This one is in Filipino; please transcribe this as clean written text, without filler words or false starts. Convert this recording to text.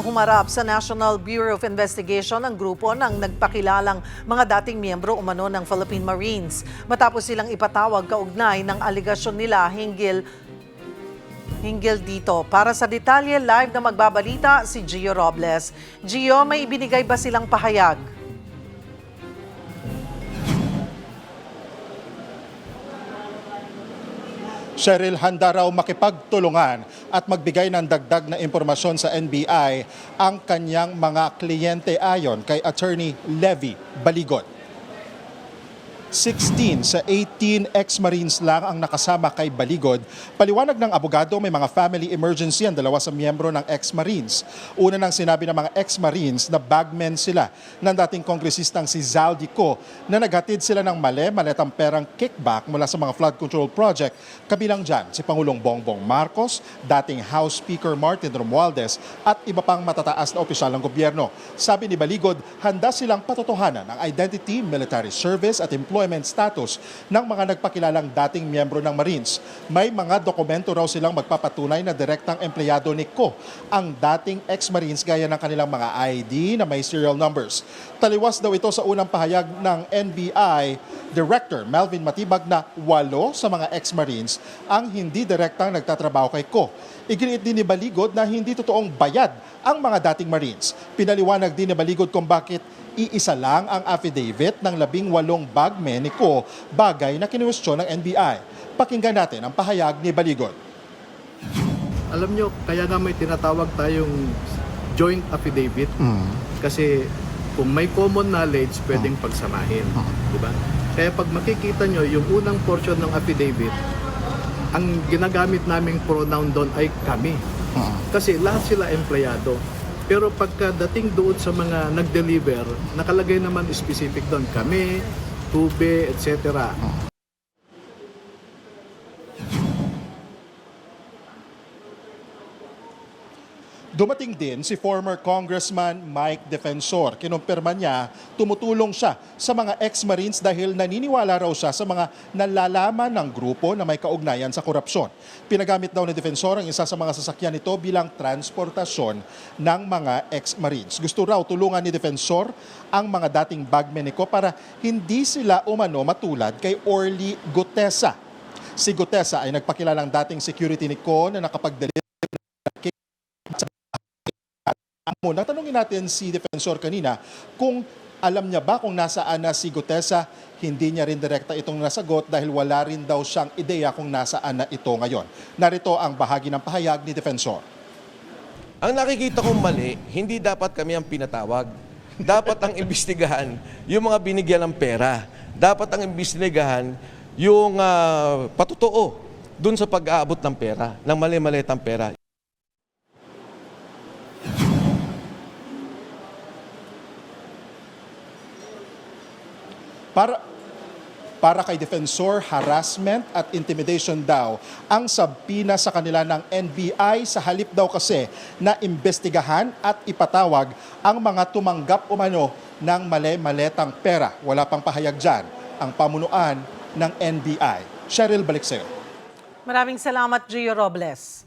humarap sa National Bureau of Investigation ang grupo ng nagpakilalang mga dating miyembro umano ng Philippine Marines matapos silang ipatawag kaugnay ng aligasyon nila hinggil dito. Para sa detalye, live na magbabalita si Gio Robles. Gio, may ibinigay ba silang pahayag? Cheryl, handa raw makipagtulungan at magbigay ng dagdag na impormasyon sa NBI ang kanyang mga kliyente ayon kay Attorney Levy Baligot. 16 sa 18 ex-Marines lang ang nakasama kay Baligod. Paliwanag ng abogado, may mga family emergency ang dalawa sa miyembro ng ex-Marines. Una nang sinabi ng mga ex-Marines na bagmen sila ng dating kongresistang si Zaldi Co na naghatid sila ng maletang perang kickback mula sa mga flood control project. Kabilang dyan si Pangulong Bongbong Marcos, dating House Speaker Martin Romualdez at iba pang matataas na opisyal ng gobyerno. Sabi ni Baligod, handa silang patotohanan ang identity, military service at employment status ng mga nagpakilalang dating miyembro ng Marines. May mga dokumento raw silang magpapatunay na direktang empleyado ni Co ang dating ex-Marines gaya ng kanilang mga ID na may serial numbers. Taliwas daw ito sa unang pahayag ng NBI Director Melvin Matibag na 8 sa mga ex-Marines ang hindi direktang nagtatrabaho kay Co. Iginiit din ni Baligod na hindi totoong bayad ang mga dating Marines. Pinaliwanag din ni Baligod kung bakit iisa lang ang affidavit ng 18 bagmen ni Co, bagay na kinuwestiyon ng NBI. Pakinggan natin ang pahayag ni Baligod. Alam nyo, kaya nga may tinatawag tayong joint affidavit kasi kung may common knowledge, pwedeng pagsamahin. Diba? Kaya pag makikita nyo, yung unang portion ng affidavit, ang ginagamit naming pronoun doon ay kami. Kasi lahat sila empleyado. Pero pagkadating doon sa mga nag-deliver, nakalagay naman specific doon, kami, tube, etc. Dumating din si former Congressman Mike Defensor. Kinumpirma niya, tumutulong siya sa mga ex-Marines dahil naniniwala raw siya sa mga nalalaman ng grupo na may kaugnayan sa korupsyon. Pinagamit daw ni Defensor ang isa sa mga sasakyan nito bilang transportasyon ng mga ex-Marines. Gusto raw tulungan ni Defensor ang mga dating bagmen ni Co para hindi sila umano matulad kay Orly Gutesa. Si Gutesa ay nagpakilalang dating security ni Co na nakapag-deliver. Natanungin natin si Defensor kanina kung alam niya ba kung nasaan na si Gutesa. Hindi niya rin direkta itong nasagot dahil wala rin daw siyang ideya kung nasaan na ito ngayon. Narito ang bahagi ng pahayag ni Defensor. Ang nakikita kong mali, hindi dapat kami ang pinatawag. Dapat ang imbestigahan yung mga binigyan ng pera. Dapat ang imbestigahan yung patutuo dun sa pag-aabot ng pera, ng mali-malitang pera. Para kay Defensor, harassment at intimidation daw ang sabpina sa kanila ng NBI sa halip daw kasi na imbestigahan at ipatawag ang mga tumanggap umano ng mali-maletang pera. Wala pang pahayag dyan ang pamunuan ng NBI. Cheryl, balik sa'yo. Maraming salamat, Gio Robles.